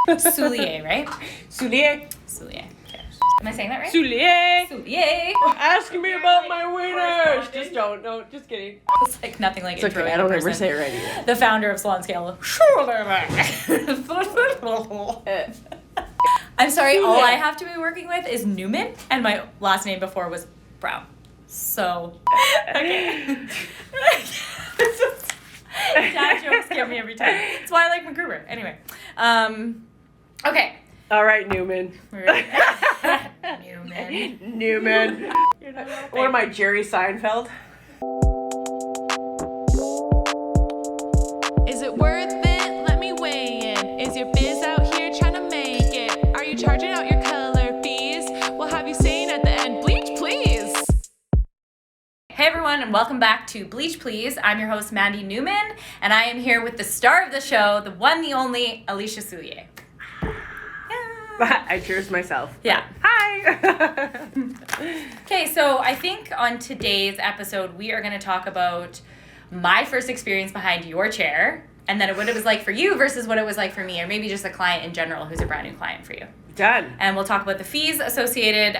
Soulier, right? Soulier. Soulier. Okay. Am I saying that right? Soulier. Soulier. Asking me about my wieners. Just don't. No, just kidding. It's like nothing like It's intro. okay. I don't ever say it right either. The founder of Salon Scale. I'm sorry, all I have to be working with is Newman, and my last name before was Brown. So, okay. Dad jokes get me every time. That's why I like MacGruber. Anyway, okay. All right, Newman. Newman. Newman. What am I, Jerry Seinfeld? Is it worth it? Let me weigh in. Is your biz out here trying to make it? Are you charging out your color fees? We'll have you saying at the end, Bleach, please. Hey everyone, and welcome back to Bleach, Please. I'm your host, Mandi Newman, and I am here with the star of the show, the one, the only, Alicia Soulier. I cheers myself. Yeah. Hi. Okay, so I think on today's episode, we are going to talk about my first experience behind your chair, and then what it was like for you versus what it was like for me, or maybe just a client in general who's a brand new client for you. Done. And we'll talk about the fees associated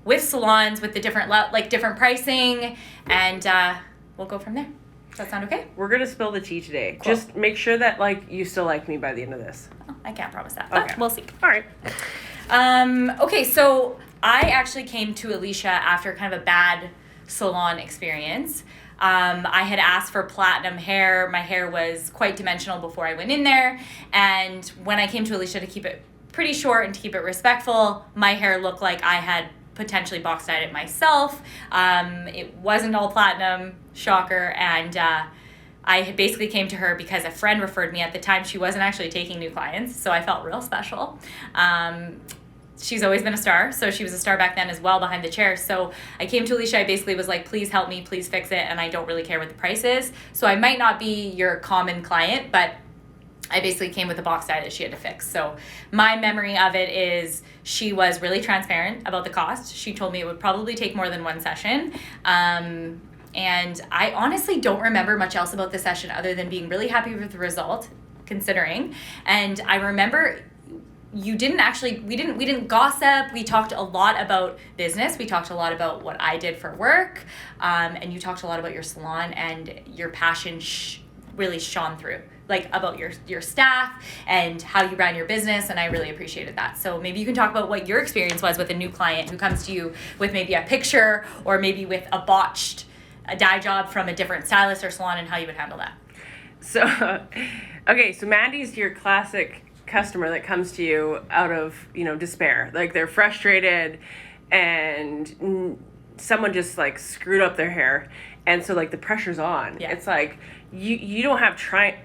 with salons, with the different different pricing, and we'll go from there. Does that sound okay? We're going to spill the tea today. Cool. Just make sure that, you still like me by the end of this. Oh, I can't promise that, but Okay. we'll see. All right. Okay, so I actually came to Alicia after kind of a bad salon experience. I had asked for platinum hair. My hair was quite dimensional before I went in there. And when I came to Alicia to keep it pretty short and to keep it respectful, my hair looked like I had potentially box dyed it myself. It wasn't all platinum, shocker. And I had basically came to her because a friend referred me. At the time, she wasn't actually taking new clients, so I felt real special. She's always been a star, so she was a star back then as well behind the chair. So I came to Alicia, I basically was like, please help me, please fix it, and I don't really care what the price is. So I might not be your common client, but I basically came with a box dye that she had to fix. So my memory of it is she was really transparent about the cost. She told me it would probably take more than one session. And I honestly don't remember much else about the session other than being really happy with the result, considering. And I remember we didn't gossip. We talked a lot about business. We talked a lot about what I did for work. And you talked a lot about your salon, and your passion really shone through, like about your staff and how you ran your business, and I really appreciated that. So maybe you can talk about what your experience was with a new client who comes to you with maybe a picture or maybe with a botched dye job from a different stylist or salon, and how you would handle that. So, okay, so Mandi's your classic customer that comes to you out of, despair. Like, they're frustrated and someone just, screwed up their hair. And so, the pressure's on. Yeah. It's like, you don't have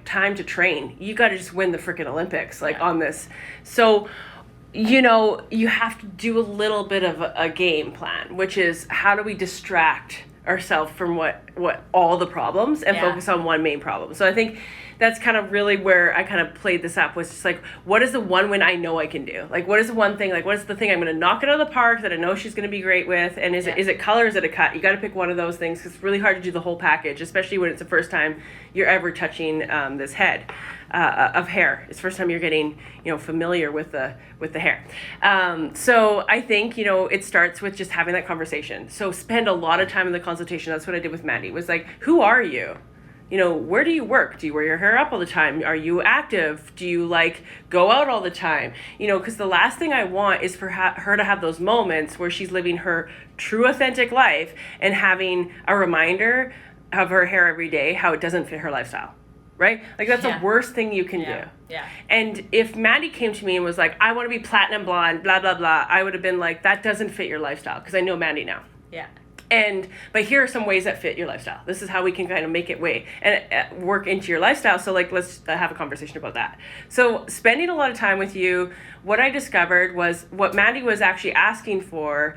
time to train. You got to just win the freaking Olympics, on this. So, you have to do a little bit of a game plan, which is how do we distract ourselves from what all the problems and focus on one main problem. So I think that's kind of really where I kind of played this up, was just what is the one win I know I can do? What is the one thing, what is the thing I'm going to knock it out of the park that I know she's going to be great with? And is it color, is it a cut? You got to pick one of those things, because it's really hard to do the whole package, especially when it's the first time you're ever touching this head of hair. It's the first time you're getting, familiar with the hair. So I think, it starts with just having that conversation. So spend a lot of time in the consultation. That's what I did with Mandi, was who are you? Where do you work? Do you wear your hair up all the time? Are you active? Do you go out all the time? Because the last thing I want is for her to have those moments where she's living her true authentic life and having a reminder of her hair every day, how it doesn't fit her lifestyle. Right? That's the worst thing you can do. Yeah. And if Mandi came to me and was I want to be platinum blonde, blah, blah, blah, I would have been that doesn't fit your lifestyle, because I know Mandi now. Yeah. But here are some ways that fit your lifestyle. This is how we can kind of make it work into your lifestyle. So let's have a conversation about that. So spending a lot of time with you, what I discovered was what Mandi was actually asking for.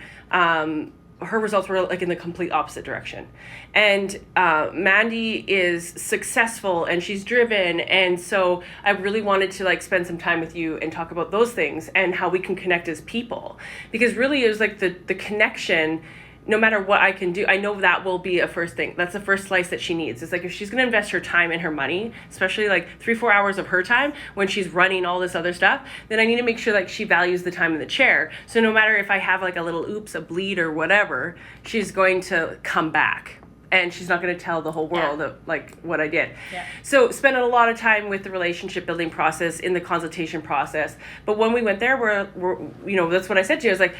Her results were in the complete opposite direction. And Mandi is successful and she's driven. And so I really wanted to spend some time with you and talk about those things and how we can connect as people. Because really it was the connection no matter what I can do, I know that will be a first thing. That's the first slice that she needs. It's like if she's going to invest her time and her money, especially like 3-4 hours of her time when she's running all this other stuff, then I need to make sure like she values the time in the chair. So no matter if I have like a little a bleed or whatever, she's going to come back. And she's not going to tell the whole world of like what I did. Yeah. So spending a lot of time with the relationship building process, in the consultation process. But when we went there, we're that's what I said to you. I was like,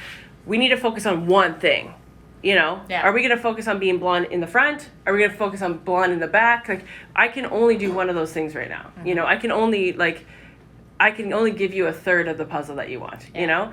we need to focus on one thing. Are we going to focus on being blonde in the front? Are we going to focus on blonde in the back? Like, I can only do one of those things right now. Mm-hmm. I can only give you a third of the puzzle that you want, Yeah.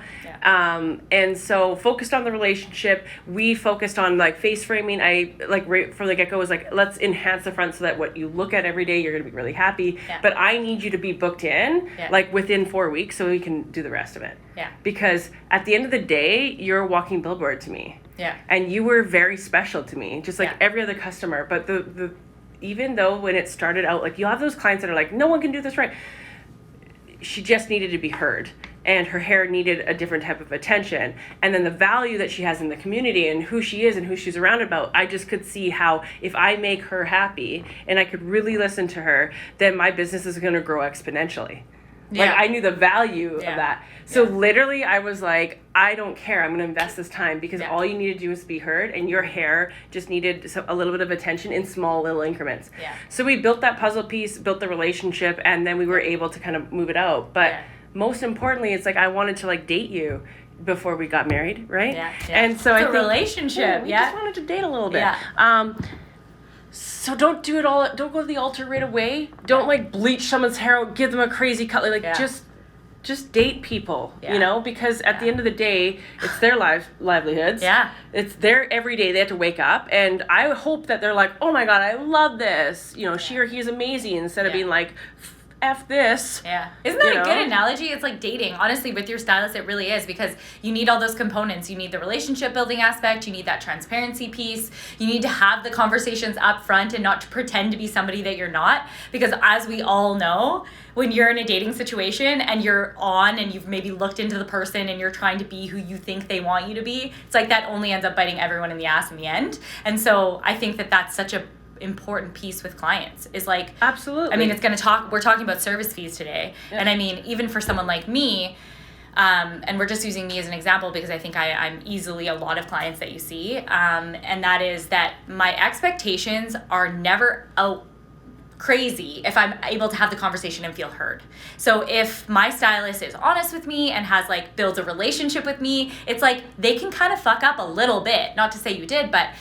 And so focused on the relationship, we focused on like face framing. I like right from the get-go was like, let's enhance the front so that what you look at every day, you're going to be really happy. Yeah. But I need you to be booked in like within 4 weeks so we can do the rest of it. Yeah. Because at the end of the day, you're a walking billboard to me. Yeah. And you were very special to me, just like every other customer. But the even though when it started out, like you have those clients that are like, no one can do this right. She just needed to be heard, and her hair needed a different type of attention. And then the value that she has in the community and who she is and who she's around about, I just could see how if I make her happy and I could really listen to her, then my business is going to grow exponentially. Yeah. Like I knew the value of that. So literally I was like, I don't care. I'm going to invest this time because all you need to do is be heard, and your hair just needed a little bit of attention in small little increments. Yeah. So we built that puzzle piece, built the relationship, and then we were able to kind of move it out. But most importantly, it's like I wanted to like date you before we got married, right? Yeah. And so it's I a think relationship. we just wanted to date a little bit. Yeah. So don't do it all. Don't go to the altar right away. Don't like bleach someone's hair out, give them a crazy color. Like just date people, because at the end of the day, it's their livelihoods. Yeah. It's their every day they have to wake up. And I hope that they're like, oh my God, I love this. She or he is amazing, instead of being like, F this. Yeah. Isn't that a good analogy? It's like dating. Honestly, with your stylist, it really is, because you need all those components. You need the relationship building aspect. You need that transparency piece. You need to have the conversations up front and not to pretend to be somebody that you're not. Because as we all know, when you're in a dating situation and you're on and you've maybe looked into the person and you're trying to be who you think they want you to be, it's like that only ends up biting everyone in the ass in the end. And so I think that that's such a important piece with clients is like, absolutely. I mean, we're talking about service fees today. Yeah. And I mean, even for someone like me, and we're just using me as an example because I think I'm easily a lot of clients that you see. And that is that my expectations are never crazy if I'm able to have the conversation and feel heard. So if my stylist is honest with me and has like builds a relationship with me, it's like they can kind of fuck up a little bit. Not to say you did, but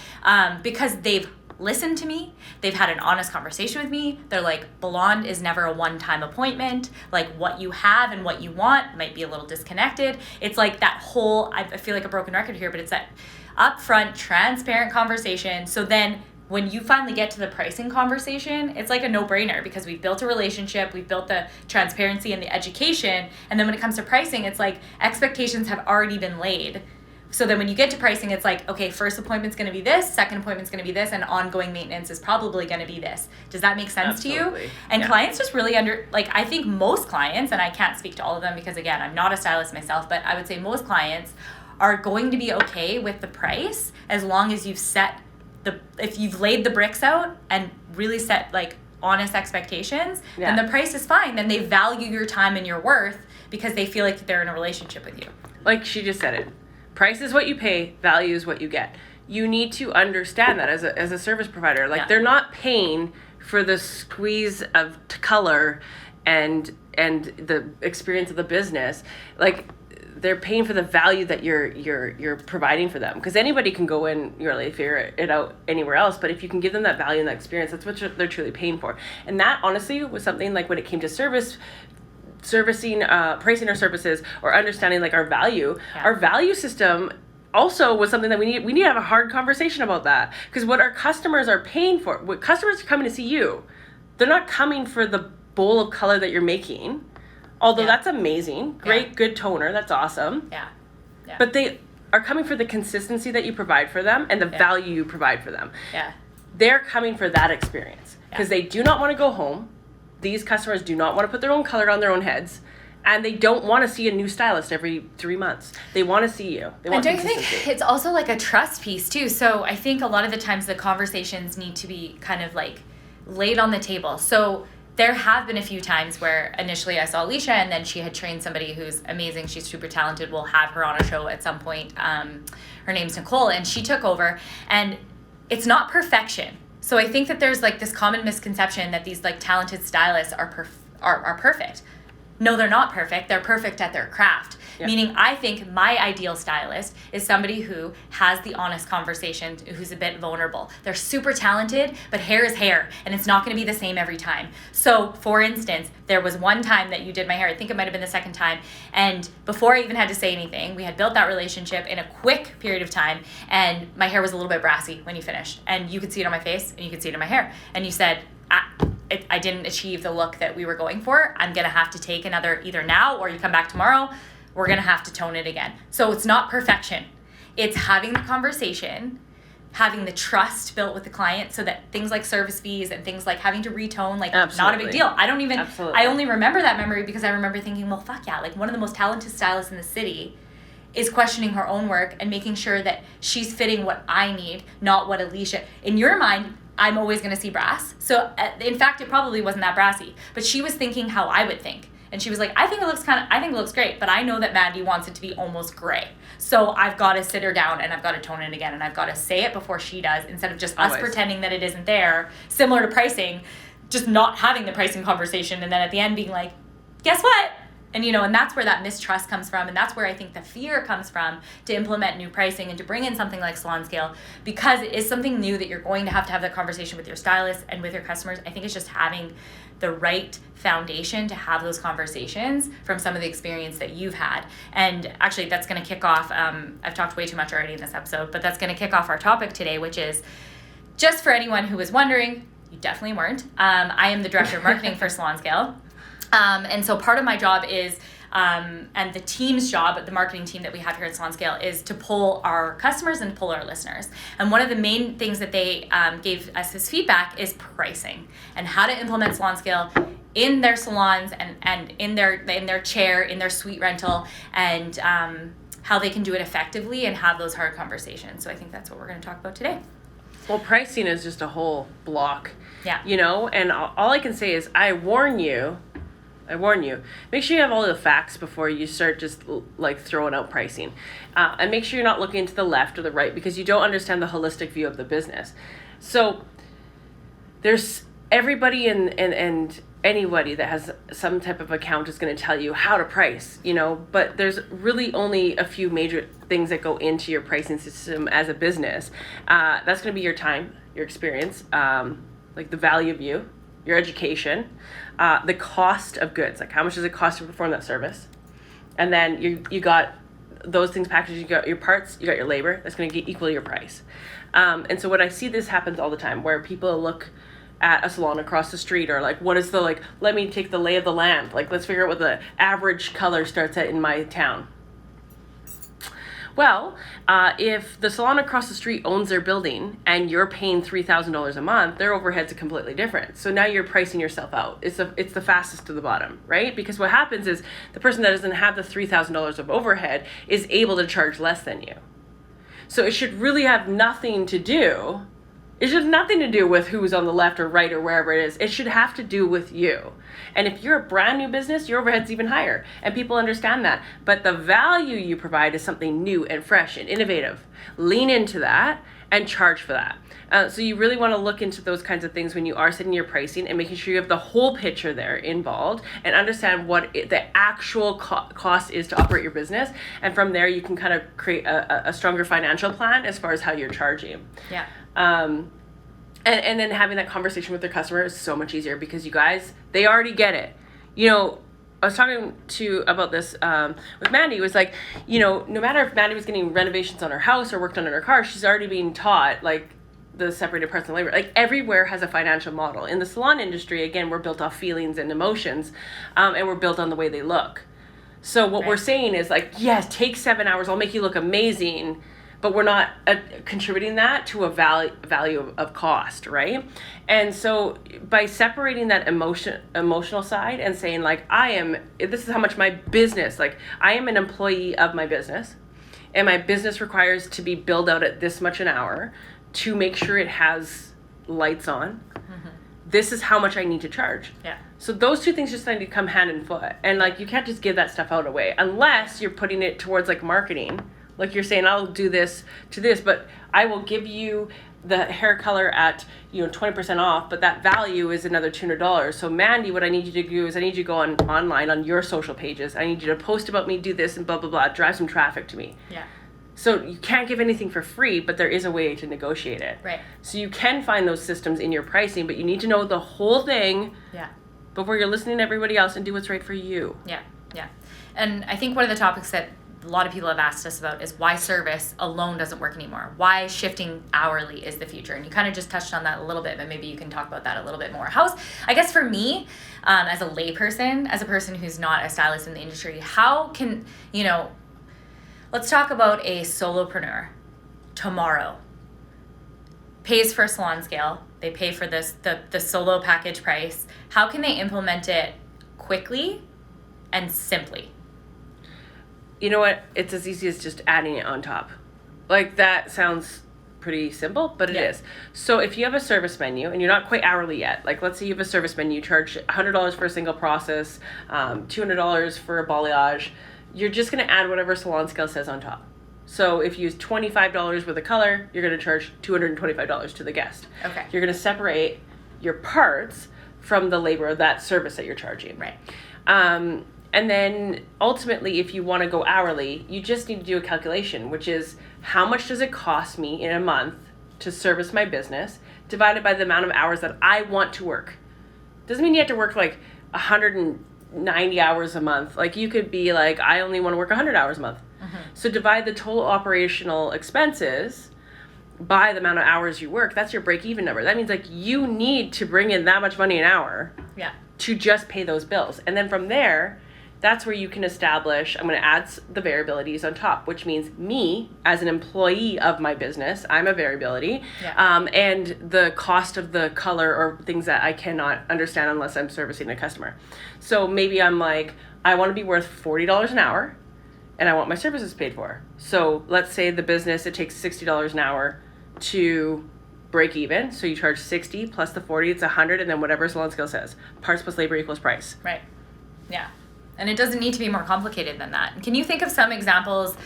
because they've listened to me, they've had an honest conversation with me. They're like, blonde is never a one-time appointment. Like what you have and what you want might be a little disconnected. It's like that whole, I feel like a broken record here, but it's that upfront, transparent conversation. So then when you finally get to the pricing conversation, it's like a no-brainer because we've built a relationship, we've built the transparency and the education. And then when it comes to pricing, it's like expectations have already been laid. So then when you get to pricing, it's like, okay, first appointment's going to be this, second appointment's going to be this, and ongoing maintenance is probably going to be this. Does that make sense to you? And clients just really I think most clients, and I can't speak to all of them because again, I'm not a stylist myself, but I would say most clients are going to be okay with the price as long as if you've laid the bricks out and really set like honest expectations, then the price is fine. Then they value your time and your worth because they feel like they're in a relationship with you. Like she just said it. Price is what you pay, value is what you get. You need to understand that as a service provider. Like they're not paying for the squeeze of color and the experience of the business. Like they're paying for the value that you're providing for them. Because anybody can go in, really figure it out anywhere else. But if you can give them that value and that experience, that's what they're truly paying for. And that honestly was something like when it came to servicing, pricing our services or understanding like our value system also was something that we need to have a hard conversation about that, because what our customers are paying for, what customers are coming to see you, they're not coming for the bowl of color that you're making, although that's amazing, great, good toner, that's awesome. But they are coming for the consistency that you provide for them and the value you provide for them. They're coming for that experience because they do not want to go home. These customers do not want to put their own color on their own heads, And they don't want to see a new stylist every 3 months. They want to see you. They want And don't you consistency. think it's also like a trust piece too? So I think a lot of the times the conversations need to be kind of like laid on the table. So there have been a few times where initially I saw Alicia and then she had trained somebody who's amazing. She's super talented. We'll have her on a show at some point. Her name's Nicole, and she took over. And it's not perfection. So I think that there's like this common misconception that these like talented stylists are perfect. No, they're not perfect. They're perfect at their craft. Yeah. Meaning I think my ideal stylist is somebody who has the honest conversation, who's a bit vulnerable. They're super talented, but hair is hair, and it's not going to be the same every time. So, for instance, there was one time that you did my hair. I think it might have been the second time. And before I even had to say anything, we had built that relationship in a quick period of time, and my hair was a little bit brassy when you finished. And you could see it on my face, and you could see it in my hair. And you said, I didn't achieve the look that we were going for. I'm going to have to take another, either now or you come back tomorrow, we're going to have to tone it again. So it's not perfection. It's having the conversation, having the trust built with the client so that things like service fees and things like having to retone, like not a big deal. I only remember that memory because I remember thinking, well, fuck yeah, like one of the most talented stylists in the city is questioning her own work and making sure that she's fitting what I need, not what Alicia, in your mind, I'm always going to see brass. So in fact, it probably wasn't that brassy, but she was thinking how I would think. And she was like, I think it looks great, but I know that Mandi wants it to be almost gray. So I've got to sit her down and I've got to tone it again and I've got to say it before she does instead of just us pretending that it isn't there, similar to pricing, just not having the pricing conversation and then at the end being like, guess what? And, and that's where that mistrust comes from. And that's where I think the fear comes from to implement new pricing and to bring in something like Salon Scale, because it is something new that you're going to have that conversation with your stylist and with your customers. I think it's just having the right foundation to have those conversations from some of the experience that you've had. And actually, that's going to kick off, I've talked way too much already in this episode, but that's going to kick off our topic today, which is just for anyone who was wondering, you definitely weren't. I am the director of marketing for Salon Scale. And so part of my job is, and the team's job, the marketing team that we have here at Salon Scale, is to pull our customers and pull our listeners. And one of the main things that they gave us as feedback is pricing and how to implement Salon Scale in their salons and in their chair, in their suite rental, and how they can do it effectively and have those hard conversations. So I think that's what we're going to talk about today. Well, pricing is just a whole block. Yeah. And all I can say is I warn you, make sure you have all the facts before you start just like throwing out pricing. And make sure you're not looking to the left or the right because you don't understand the holistic view of the business. So there's everybody and anybody that has some type of account is going to tell you how to price, but there's really only a few major things that go into your pricing system as a business. That's going to be your time, your experience, like the value of you, your education, the cost of goods, like how much does it cost to perform that service? And then you got those things packaged, you got your parts, you got your labor, that's going to equal your price. And so what I see this happens all the time where people look at a salon across the street or like, what is let me take the lay of the land. Like, let's figure out what the average color starts at in my town. Well, if the salon across the street owns their building and you're paying $3,000 a month, their overheads are completely different. So now you're pricing yourself out. It's the fastest to the bottom, right? Because what happens is the person that doesn't have the $3,000 of overhead is able to charge less than you. So it should really have nothing to do. It should have nothing to do with who's on the left or right or wherever it is. It should have to do with you. And if you're a brand new business, your overhead's even higher. And people understand that. But the value you provide is something new and fresh and innovative. Lean into that and charge for that. So you really want to look into those kinds of things when you are setting your pricing and making sure you have the whole picture there involved and understand what the actual cost is to operate your business. And from there, you can kind of create a stronger financial plan as far as how you're charging. Yeah. And then having that conversation with their customer is so much easier because you guys, they already get it. I was talking about this with Mandi. It was like, no matter if Mandi was getting renovations on her house or worked on her car, she's already being taught like the separated parts and labor. Like everywhere has a financial model. In the salon industry, again, we're built off feelings and emotions, and we're built on the way they look. So what we're saying is like, yes, take 7 hours. I'll make you look amazing. but we're not contributing that to a value of cost, right? And so by separating that emotional side and saying like, this is how much my business, like I am an employee of my business, and my business requires to be billed out at this much an hour to make sure it has lights on. This is how much I need to charge. Yeah. So those two things just need to come hand in foot. And like, you can't just give that stuff out away unless you're putting it towards like marketing. Like you're saying, I'll do this to this, but I will give you the hair color at 20% off, but that value is another $200. So Mandi, what I need you to do is I need you to go online on your social pages. I need you to post about me, do this and blah, blah, blah, drive some traffic to me. Yeah. So you can't give anything for free, but there is a way to negotiate it. Right. So you can find those systems in your pricing, but you need to know the whole thing. Yeah. Before you're listening to everybody else and do what's right for you. Yeah. Yeah. And I think one of the topics that a lot of people have asked us about is why service alone doesn't work anymore. Why shifting hourly is the future. And you kind of just touched on that a little bit, but maybe you can talk about that a little bit more. I guess for me, as a layperson, as a person who's not a stylist in the industry, how can, let's talk about a solopreneur tomorrow. Pays for a salon scale. They pay for the solo package price. How can they implement it quickly and simply? You know what? It's as easy as just adding it on top. Like that sounds pretty simple, but it is. So if you have a service menu and you're not quite hourly yet, like let's say you have a service menu, you charge $100 for a single process, $200 for a balayage, you're just going to add whatever salon scale says on top. So if you use $25 worth of color, you're going to charge $225 to the guest. Okay. You're going to separate your parts from the labor of that service that you're charging. Right. And then ultimately, if you want to go hourly, you just need to do a calculation, which is how much does it cost me in a month to service my business divided by the amount of hours that I want to work. Doesn't mean you have to work like 190 hours a month. Like you could be like, I only want to work 100 hours a month. So divide the total operational expenses by the amount of hours you work. That's your break-even number. That means like you need to bring in that much money an hour to just pay those bills. And then from there, that's where you can establish, I'm going to add the variabilities on top, which means me as an employee of my business, I'm a variability, and the cost of the color or things that I cannot understand unless I'm servicing a customer. So maybe I'm like, I want to be worth $40 an hour and I want my services paid for. So let's say the business, it takes $60 an hour to break even. So you charge 60 plus the 40, it's 100, and then whatever salon scale says. Parts plus labor equals price. Right. Yeah. And it doesn't need to be more complicated than that. Can you think of some examples?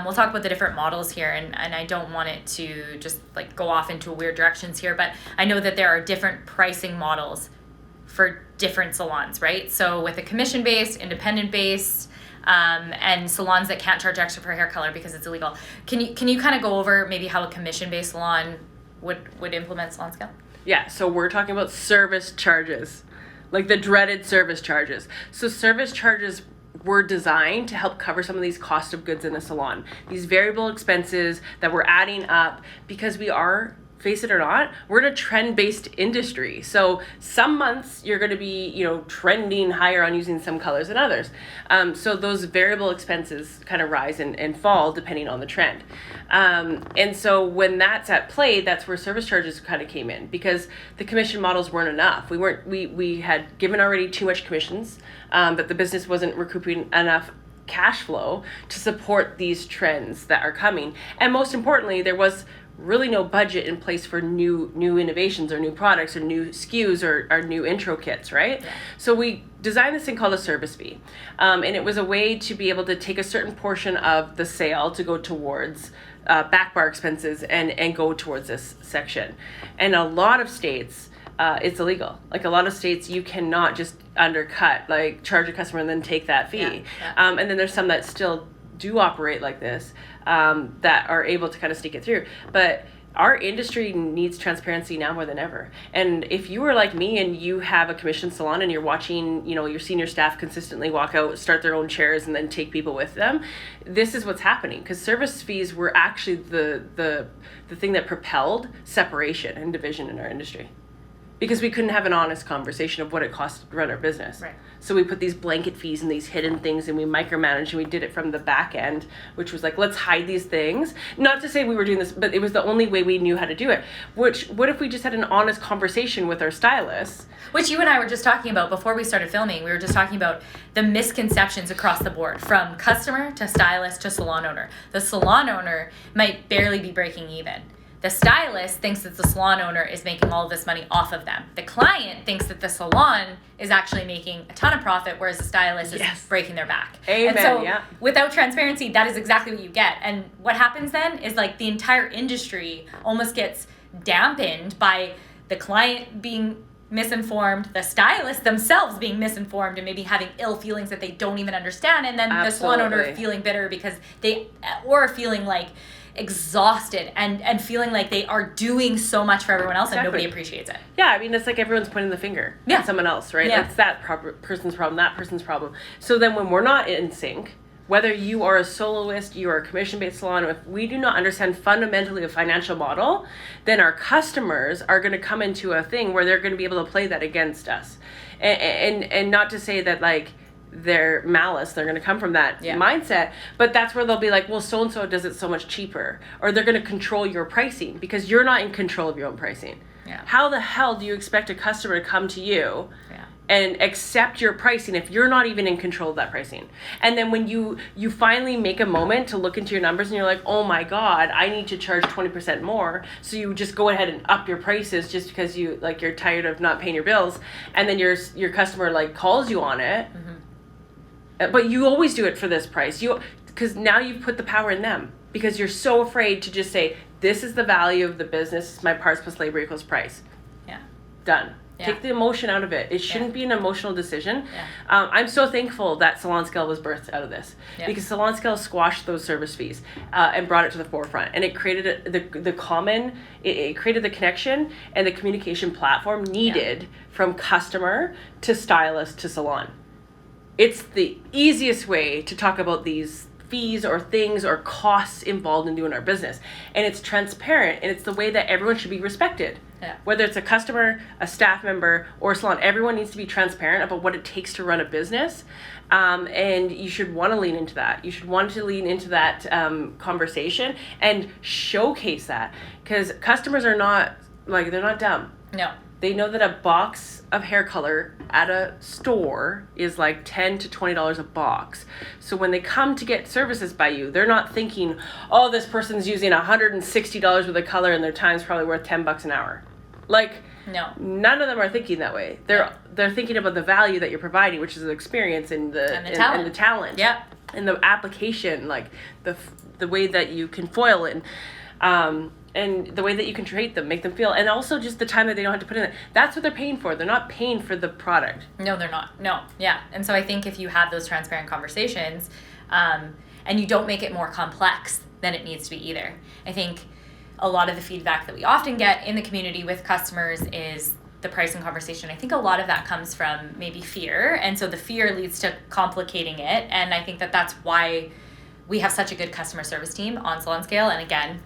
We'll talk about the different models here, and I don't want it to just like go off into weird directions here, but I know that there are different pricing models for different salons, right? So with a commission-based, independent-based, and salons that can't charge extra for hair color because it's illegal. Can you kind of go over maybe how a commission-based salon would implement salon scale? Yeah, so we're talking about service charges. Like the dreaded service charges. So service charges were designed to help cover some of these cost of goods in a salon. These variable expenses that we're adding up because we are, face it or not, we're in a trend-based industry. So some months you're going to be, trending higher on using some colors than others. So those variable expenses kind of rise and fall depending on the trend. And so when that's at play, that's where service charges kind of came in because the commission models weren't enough. We had given already too much commissions, but the business wasn't recouping enough cash flow to support these trends that are coming. And most importantly, there was really no budget in place for new innovations or new products or new SKUs or new intro kits, right? Yeah. So we designed this thing called a service fee. And it was a way to be able to take a certain portion of the sale to go towards back bar expenses and go towards this section. And a lot of states, it's illegal. Like a lot of states, you cannot just undercut, like charge a customer and then take that fee. Yeah. And then there's some that still do operate like this, that are able to kind of sneak it through. But our industry needs transparency now more than ever. And if you are like me and you have a commission salon and you're watching, your senior staff consistently walk out, start their own chairs and then take people with them, this is what's happening. Because service fees were actually the thing that propelled separation and division in our industry. because we couldn't have an honest conversation of what it costs to run our business. Right. So we put these blanket fees and these hidden things, and we micromanaged, and we did it from the back end, which was like, let's hide these things. Not to say we were doing this, but it was the only way we knew how to do it. What if we just had an honest conversation with our stylists? Which you and I were just talking about before we started filming. We were just talking about the misconceptions across the board, from customer to stylist to salon owner. The salon owner might barely be breaking even. The stylist thinks that the salon owner is making all of this money off of them. The client thinks that the salon is actually making a ton of profit, whereas the stylist is breaking their back. Amen, and so yeah. without transparency, that is exactly what you get. And what happens then is like the entire industry almost gets dampened by the client being misinformed, the stylists themselves being misinformed and maybe having ill feelings that they don't even understand, and then the salon owner feeling bitter because or feeling like exhausted and feeling like they are doing so much for everyone else and nobody appreciates it. Yeah, I mean, it's like everyone's pointing the finger at someone else, right? Yeah. It's that person's problem, that person's problem. So then when we're not in sync, whether you are a soloist, you are a commission-based salon, if we do not understand fundamentally a financial model, then our customers are going to come into a thing where they're going to be able to play that against us. And not to say that, like, they're malice, they're going to come from that mindset, but that's where they'll be like, well, so-and-so does it so much cheaper. Or they're going to control your pricing because you're not in control of your own pricing. Yeah. How the hell do you expect a customer to come to you and accept your pricing if you're not even in control of that pricing? And then when you finally make a moment to look into your numbers and you're like, oh my God, I need to charge 20% more. So you just go ahead and up your prices just because you're tired of not paying your bills. And then your customer like calls you on it. Mm-hmm. But you always do it for this price. Because now you've put the power in them. Because you're so afraid to just say, this is the value of the business. My parts plus labor equals price. Yeah. Done. Yeah. Take the emotion out of it. It shouldn't be an emotional decision. Yeah. I'm so thankful that Salon Scale was birthed out of this. Yeah. Because Salon Scale squashed those service fees and brought it to the forefront. And it created it created the connection and the communication platform needed from customer to stylist to salon. It's the easiest way to talk about these fees or things or costs involved in doing our business. And it's transparent, and it's the way that everyone should be respected. Yeah. Whether it's a customer, a staff member, or a salon, everyone needs to be transparent about what it takes to run a business. And you should want to lean into that. You should want to lean into that conversation and showcase that. Because customers are not, they're not dumb. No. They know that a box of hair color at a store is like $10 to $20 a box. So when they come to get services by you, they're not thinking, oh, this person's using $160 worth of color and their time's probably worth $10 an hour. No. None of them are thinking that way. They're thinking about the value that you're providing, which is the experience and the talent. Yeah. And the application, like the way that you can foil it. And the way that you can treat them, make them feel, and also just the time that they don't have to put in it. That's what they're paying for. They're not paying for the product. No, they're not. No. Yeah. And so I think if you have those transparent conversations, and you don't make it more complex than it needs to be either. I think a lot of the feedback that we often get in the community with customers is the pricing conversation. I think a lot of that comes from maybe fear. And so the fear leads to complicating it. And I think that that's why we have such a good customer service team on Salon Scale. And again,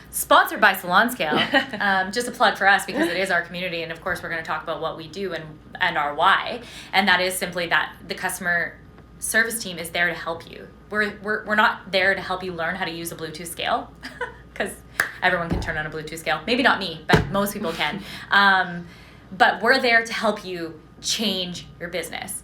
sponsored by Salon Scale. Just a plug for us because it is our community, and of course we're going to talk about what we do and our why, and that is simply that the customer service team is there to help you. We're not there to help you learn how to use a Bluetooth scale because everyone can turn on a Bluetooth scale. Maybe not me, but most people can. But we're there to help you change your business.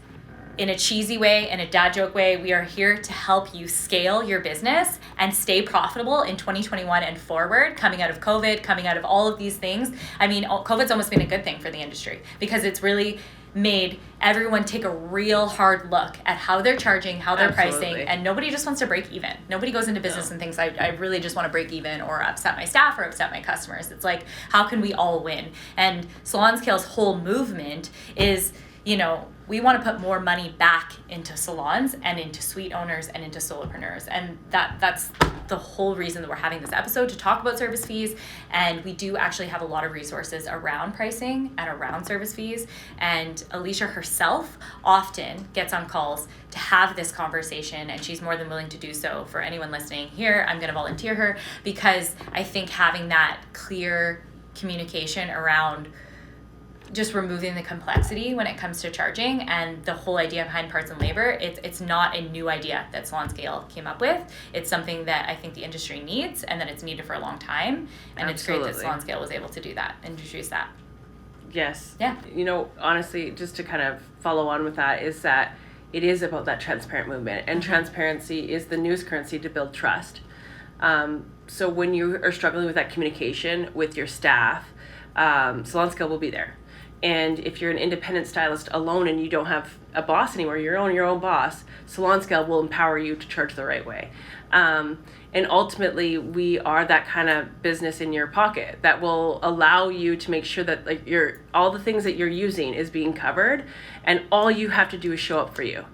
In a cheesy way, in a dad joke way, we are here to help you scale your business and stay profitable in 2021 and forward, coming out of COVID, coming out of all of these things. I mean, COVID's almost been a good thing for the industry because it's really made everyone take a real hard look at how they're charging, how they're pricing, and nobody just wants to break even. Nobody goes into business and thinks, I really just want to break even or upset my staff or upset my customers. It's like, how can we all win? And Salon Scale's whole movement is, we want to put more money back into salons and into suite owners and into solopreneurs. And that's the whole reason that we're having this episode, to talk about service fees. And we do actually have a lot of resources around pricing and around service fees. And Alicia herself often gets on calls to have this conversation, and she's more than willing to do so. For anyone listening here, I'm going to volunteer her because I think having that clear communication around just removing the complexity when it comes to charging, and the whole idea behind parts and labor. It's not a new idea that Salon Scale came up with. It's something that I think the industry needs, and that it's needed for a long time. And It's great that Salon Scale was able to do that, introduce that. Yes. Yeah. You know, honestly, just to kind of follow on with that, is that it is about that transparent movement, and transparency is the newest currency to build trust. So when you are struggling with that communication with your staff, Salon Scale will be there. And if you're an independent stylist alone and you don't have a boss anymore, you're your own boss, Salon Scale will empower you to charge the right way. And ultimately, we are that kind of business in your pocket that will allow you to make sure that like all the things that you're using is being covered, and all you have to do is show up for you.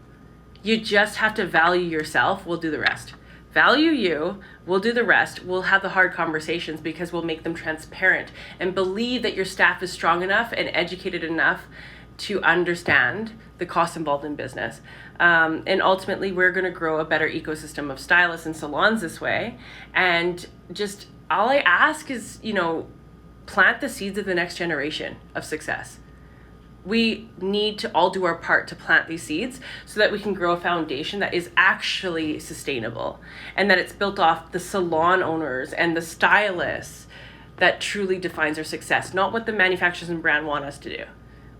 You just have to value yourself. We'll do the rest. Value you, we'll do the rest. We'll have the hard conversations because we'll make them transparent, and believe that your staff is strong enough and educated enough to understand the costs involved in business. And ultimately, we're going to grow a better ecosystem of stylists and salons this way. And just all I ask is, plant the seeds of the next generation of success. We need to all do our part to plant these seeds so that we can grow a foundation that is actually sustainable, and that it's built off the salon owners and the stylists that truly defines our success, not what the manufacturers and brand want us to do,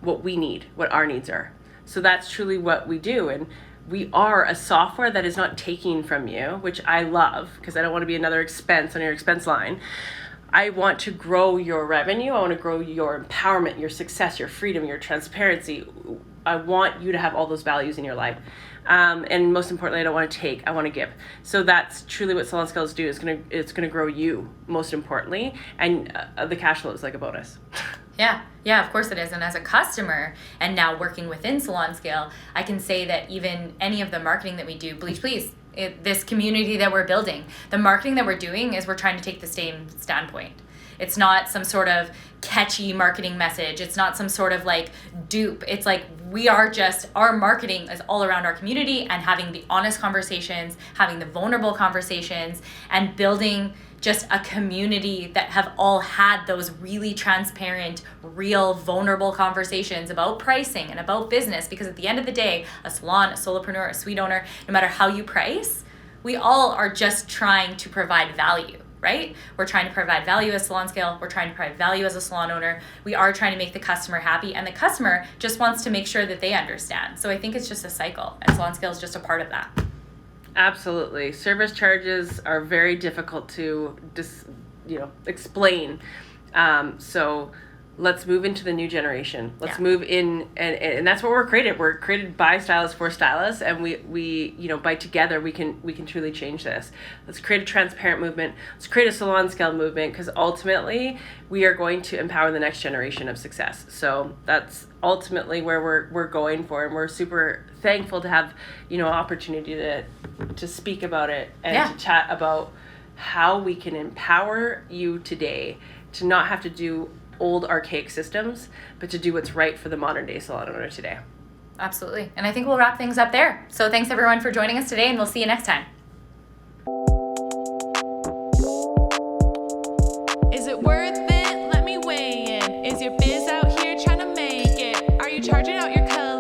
what we need, what our needs are. So that's truly what we do. And we are a software that is not taking from you, which I love because I don't want to be another expense on your expense line. I want to grow your revenue. I want to grow your empowerment, your success, your freedom, your transparency. I want you to have all those values in your life. And most importantly, I don't want to take, I want to give. So that's truly what Salon Scales do. It's gonna grow you, most importantly, and the cash flow is like a bonus. Yeah, of course it is. And as a customer, and now working within Salon Scale, I can say that even any of the marketing that we do, Bleach Please, this community that we're building, the marketing that we're doing is we're trying to take the same standpoint. It's not some sort of catchy marketing message. It's not some sort of like dupe. It's like our marketing is all around our community and having the honest conversations, having the vulnerable conversations, and building just a community that have all had those really transparent, real, vulnerable conversations about pricing and about business. Because at the end of the day, a salon, a solopreneur, a suite owner, no matter how you price, we all are just trying to provide value, right? We're trying to provide value as Salon Scale. We're trying to provide value as a salon owner. We are trying to make the customer happy, and the customer just wants to make sure that they understand. So I think it's just a cycle, and Salon Scale is just a part of that. Absolutely. Service charges are very difficult to explain. So let's move into the new generation. Let's move in, and that's what we're created. We're created by stylists for stylists, and we by together we can truly change this. Let's create a transparent movement. Let's create a Salon Scale movement, because ultimately we are going to empower the next generation of success. So that's ultimately where we're going for, and we're super thankful to have opportunity to speak about it and to chat about how we can empower you today to not have to do old archaic systems, but to do what's right for the modern day salon owner today. Absolutely. And I think we'll wrap things up there. So thanks everyone for joining us today, and we'll see you next time. Is it worth it? Let me weigh in. Is your biz out here trying to make it? Are you charging out your color?